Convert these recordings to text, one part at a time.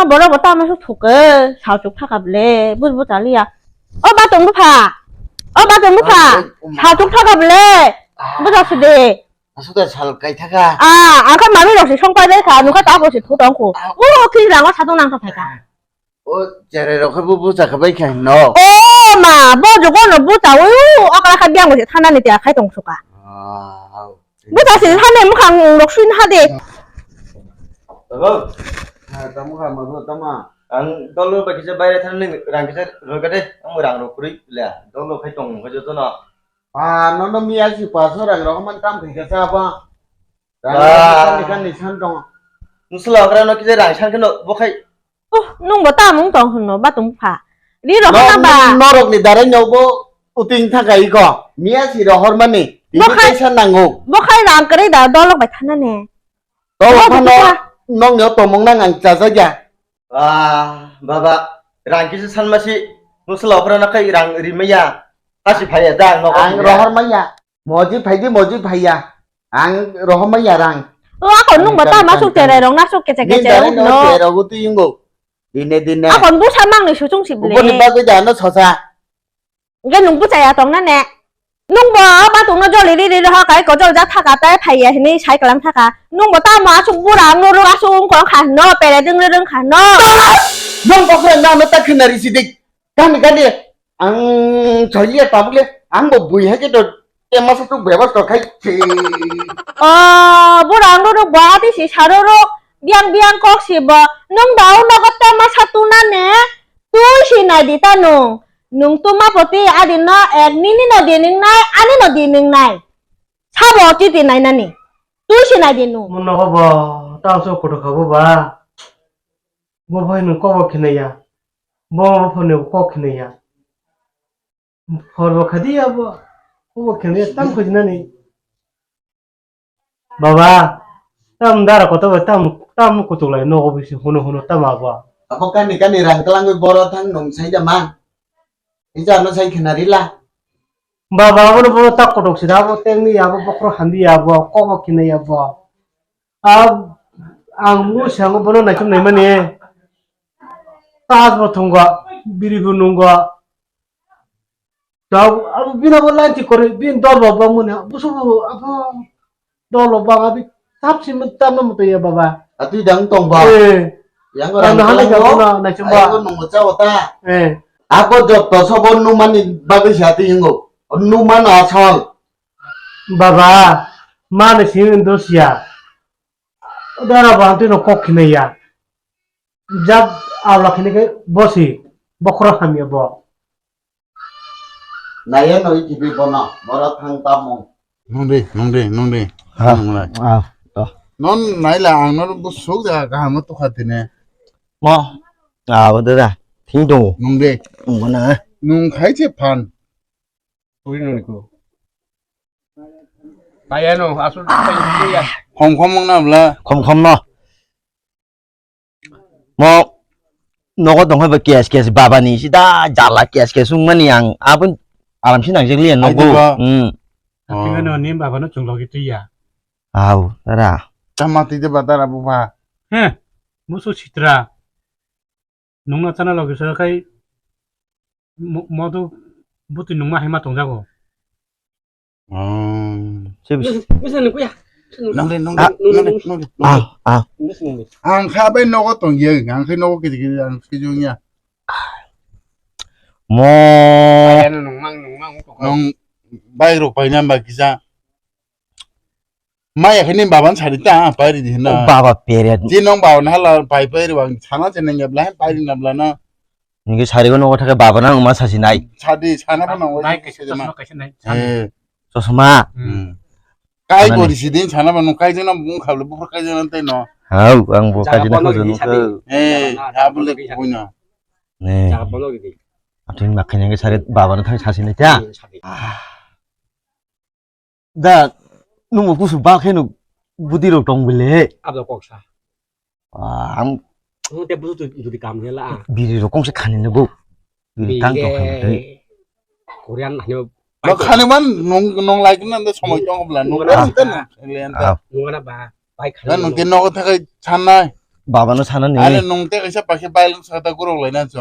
뭐라 뭐 따면서 독을 사죽 타가블래 뭐 잘리야 마 동부 파 마 동부 파 사죽 타가블래 뭐 자수대 수다 잘 가이타가 아까 마음이 없이 성과를 가 누가 따고시 도당고 그냥 거 사동랑 서 발가 저래로 그부부자 그바이카 너 마 뭐 저거는 뭐 자고요 아까 한비한 것이 하나는 대야开동수가 뭐 자시 하네 뭐 강록순 하대 Vâng, tamo ga mo tama anh đón lúc bây giờ bay ra thân linh rằng cái rồi cái đấy ông mới rằng rồi cuối là đón lúc phải trồng cái chỗ nó no mi asi pa so rang ro man kam khika sa pa kan ni san dong nó sẽ là cái nó cái rằng sang cái nội vô khai nung bo ta mung tong hno ba tung pha ri ro ha ba no rok ni dare nyo bo uting tha kai ko mi asi ro hor mani ti kai san nangu bo khai ram kare da do lok bai thana ne to pa no nhớ tổ mong năng ăn chả sao vậy bà rằng cái san mà si nó sẽ là cái nó cái rằng gì mấy ya ta chỉ phải ra nó ăn rồi hor mấy ya moji phải ya ăn rồi hor mấy ya rằng kon nung bo ta ma suk tere rong na suk ke che no pero gu ti ngo dine kon bu sa mang ni su chung sip le bu ni ba cái giờ nó so sa cái nung bu cha ya tong na ne nung bo ba tung na jo li ha kai ko jo ja tha ka tai phai ya ni sai ka lam tha ka nung bo ta ma suk bu rang no ro sung ko khan no pe le ding khan no nong ko kren na ta khnari sidik kan đi ăn chơi liệt tao bule ăn bộ bùi hay cái đồ em mà sao bẻ bắt khai thì bu rang no ro ba ti si sa ro biang kok si bo nung dau no ka ta ma sa tu na ne tu si na di ta nung nung tu ma poti adin na ek ni no di ning nai ani no di ning nai sa bo ti ti nai na ni tu si na di nu mun no ba ta so ko ka ba bo bhai nu ko khne ya bo phone ko khne ya phor khadi ya bo khne tam khoj na ni baba tam dara ko to tam ko to lai no bi si hono tam ba apa kan ni rang kelang gue boro thang nong sai jaman ija no sai khnari la baba bo ta ko dok sida bo teng ni ya bo pokro handi ya bo ko khne ya bo ang mu sang bo no na chum nei mani tas bo thunga biri bu nunga taw abu bina bo lanti kore bin dor bo ba mun bu su abu dor lo ba abi tap sim tam no to ya baba atu dang tong ba yang orang orang hal kelang na chumba ko nong cha ta ako jotto sobon nu mani bagai sati ngo nu man asal baba mana sin dosia dara bantu no kokne ya jab awla khine ke bosi bokro hamya bo naya no ibi bona boro thang tamong nong đi non nãy là ăn nó bút số ra cả nó tốt hơn nè mà bây giờ là thiên đồ nong đi mà nè nong khai chế pan ui no ko Kaya no, asul tayo ya. không mong nào là không nó mà nó có đồng hơi với kia bà bà ní đã giả là kia sung mà niang abun alam sin ang liền nó go tinga no nim baba no chung lo gi ya đó là chamati de bata rabu pa he musu chitra nungna chana lo gi sa kai modu buti nungma hema tong jago Bisa nih ya. nong đi Bisa nih. ăn khá bên nó có tổng gì ăn khi nó cái ăn cái gì nha mo Kaya no nung mang nong bay rồi bay nam bay kia mai cái này bà bạn xài ta bay đi thế nào bà bẹt chỉ nong bảo nó là bay rồi bằng chana trên này nhập lại bay đi nhập lại nó những cái 사리고 놓고 타게 바바나 엄마 사시 나이 차디 차나 보는 nai 거 ke sa no kai nai 예 소소마 cái của thì đến chana mà nó cái gì nó muốn khảo là bút cái gì nó tên nó 아우 ang 뭐까지 나 거저 놓고 예 잡을래 보이나 네 Jangan bolo gitu. 아무튼 막 그냥 게 사리 바바는 타게 사시네 자 Sabi. 나 너무 무슨 bak해는 부디로 동bil래 Abdo koksa. 아 Nung te butuh itu di kamu lah. 비리로 공식 가는 거 비리 땅도 가는데 Korean hanya nó khá nên bán nông lại cái nó xong rồi cho là nông lên tên này lên tên nung apa? Baik nó nông tên nó có thể chăn này बाबानो साना आरे नै नंते कैसा पाखे बाइल साता गुरो लाइना छ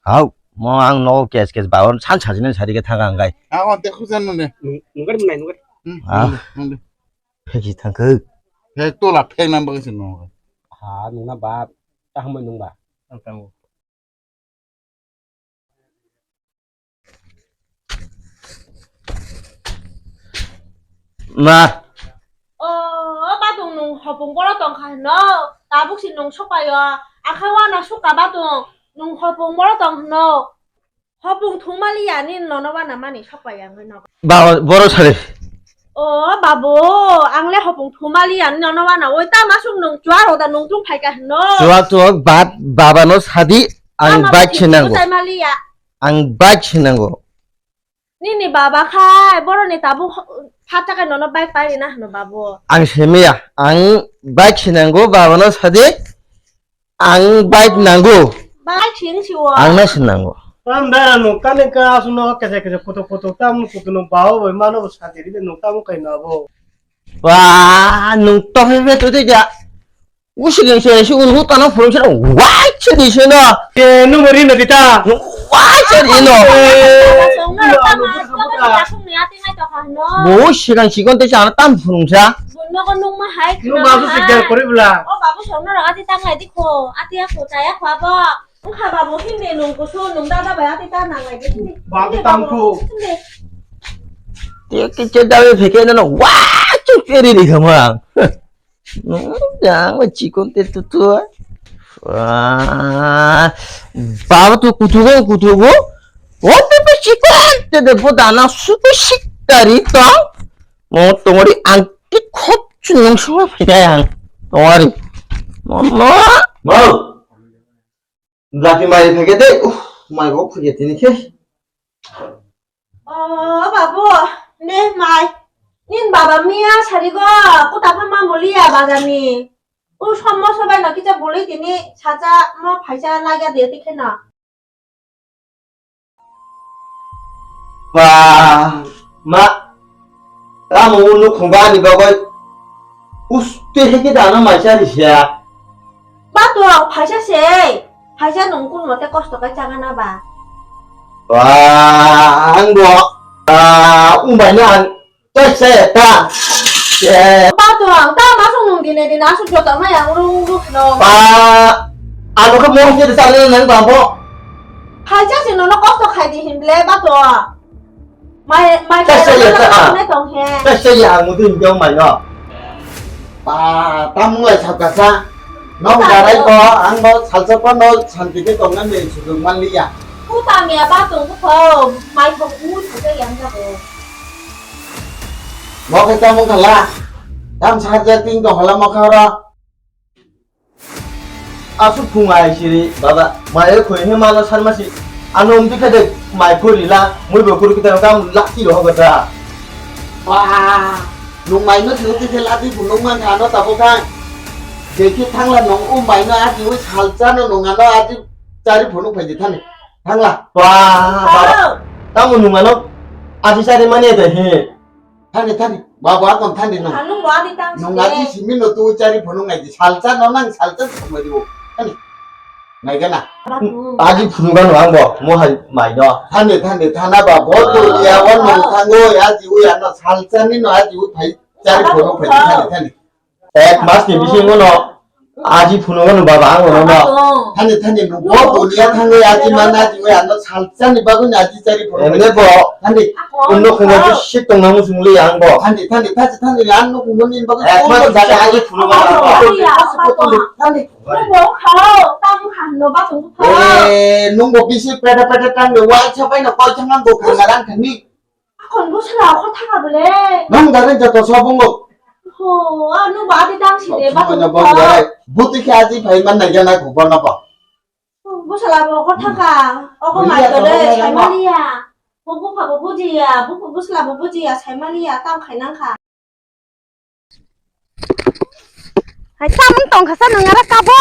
हाउ म आं न केस केस बाबानो सान साजिनो सारिके थागा आंगाय आं ते खुजा नने nungkar menai nungkar नंदे फेकि थांखो हे तो ला फेक नाम बगै न ha nungna ba ta hamai nungba tangtang मा ba tung nung hopung bora tong kha no ta buk sin nung sok ayo akhawa na suka ba tung nung hopung bora tong no hopung thumali ya ni no no ba na mani sok pa yang no बाबा बरो छ रे babu angle hopung thumali ya no no ba na oi ta ma sung nung chwa ro da nung tung phai ka no जुवा जुवा बात बाबानो सादि आं बाइक छिनांगौ sai mali ya आं बाइक छिनांगौ ni baba khai boro ni tabu phata ka no no bike pai na no babu आं सेमिया आं बाइक छिनांगौ बाबानो सादि आं बाइक नांगौ bike ching chiwa आं ना छिनांगौ Tam dara no kane ka asu no kese kese foto tam kutu no bao boy mano satiri de no tam kai na bo. 와, 농떡해 또 되자. 우시경세 시운 후따나 프로시라 와이치 디시나. Ke no mari na dita. 와이치 디노. sung na ta ma ko ka sung ni ati ngai to kha no 뭐 시간 시간 되지 않아 땀 푸는자. no ko nung ma hai No babu se gal kori bula. o babu sung na ati ta ngai di ko ati a ko ta ya khwa ba ung kha babu hin de nung ko so nung da ba ati ta na ngai di Babu tam ko. 이렇게 째다왜 베개는 와좀 빼리리 그만. 야, 뭐 지금 때 또. 와, 바보도 구두고. 어떻게 지금 때도 보다 나 수도 식다리 또. 뭐 덩어리 안기 컵 주는 수가 그냥 덩어리. 뭐. 라피 마이 베개데. 마이 고 그게 되니까. babu ne mai nin baba mia sarigo ko ta phama bolia bagani ও সম্ম সবাই নাকি যা বলি তিনি সাজা ম ফাইসা লাগা দিয়ে দেখে না 와, 마, 나무 오늘 공부하니 봐봐. 우스테 해기도 안 하면 말이야. বাতো ফাইসা সে ফাইসা নংকুন মতে কষ্ট করে চাগানা বা 와, 한국, 우마냐, 쩔싸였다. 예, বাতো তা মাসং নং দিনে দিনে আসু জত মা yang rung rung no 와, 아무가 뭐 해도 살려는 거 뭐. ফাইসা সে নন কষ্ট খাই দি হিমলে বাতো মাই মাই না তং হে 쩔싸야, 아무도 인정 말이야. 땀을 잡가사 너무 잘할 거 안뭐 살서봐 너 산티게 동안 내 지금 말이야 ผู้ตาเมียบ้าตรงผู้พอไม่คงพูดถึงจะยังจะโ 뭐 했다 뭐 갈라 땀 사자 띵도 할라 뭐 가라 아수 풍아이시리, 바바, 마에 거의 해마나 살마시, 안 옮기카데 마이 콜리라, 물고 그렇게 되면 감 락기로 하거든. 와 농마이 너 들었지 텔라디 분농만 가너 따보강 제키 탕라 농 우마이 너 아직 왜 살자너 농아 너 아직 짜리 보는 거지 타네 탕라 와, 바바, 나무 누가노 아지사리 많이 해도 해. 타네 와봐 건 타네 농 หันลุงว่าดิตั้ง 농아지 시민 너 또 짜리 보는 거지 살자 너랑 살자 뭐지고 타네 나이가나 아직 부르간 왕고, 뭐 할, 마이너. 타네 타나봐 뭐또 야원 농 탕고 야지 우야 너 살자니 너 아직 우 파이 짜리 보는 거지 타네 에, 마스터 미신 거노, 아직 부르간 바바 안 거노. 타네 뭐 또리야 탕고 야지만 아직 왜안너 살자니 바구니 아직 짜리 보는 거지 근데 뭐, 타네 운동 그냥 식동나무 숭리 양고. 타네 안 놓고 뭔 인바가 에, 그만 자자 아직 부르간 왕고. 타네 ลูกบอกเขาตั้งหันโนบ้าตรงผู้พอ 농고 비시 빼다 땅에 와 쳐봐이나 뻘창한 거 강나랑 강니 คนผู้ฉลาดเขาทำไปเลย 농다른 저또 서본 거 โหนุบ้าดิตั้งสิเดบ้าตรง 저번에 ผู้พอ 뭐 부티키 아직 발만 나게나 구번나 봐 ผู้ฉลาดบอกเขาทักอ่ะเอาเขาหมายตัวเลยใช้มาเรียผู้ผักผู้จีอ่ะผู้ฉลาดผู้จีอ่ะใช้มาเรียตั้งไข่นั่งค่ะให้ตั้งมันตรงค่ะสั้นหนึ่งนะกาบอ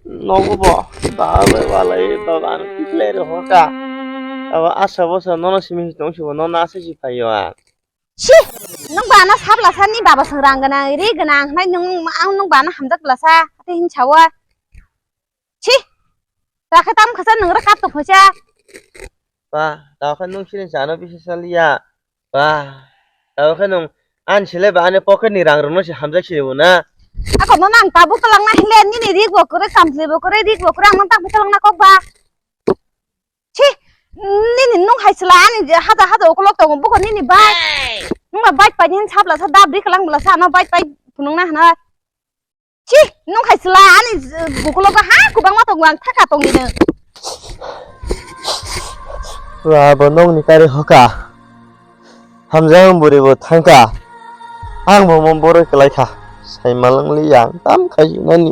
너무 봐. 나왜 말해? 너가 안 플레이를 할까? 아서 너는 심히 동시고 너는 아스지 파이와. 씨 nung ba na sab la sa ni baba sangrang gana ri gana nai nung ba na hamdak la sa ate hin chawa chi ta khatam khasa nung ra kap to khocha ba tao khan nung silin sana bisa salia ba tao khan nung an sile ba ane pocket ni rang rong no si hamjak si na ako no nang tabu kalang na hilen ni ri go kore kample bo kore ri go kore ang tak kalang na ko ba chi ni nung hai sla ni hada ko lok to bo ko ni ba nung ba bait pa nin chap la sa dab ri kalang la sa no bait pai punung na na chi nung hai sla ni go ko lok ha ku bang ma to wang thaka tong ni ne wa bonong ni tari hoka hamjang buri bo thangka ang bo mom boro kelai kha sai malang li yang tam khai nani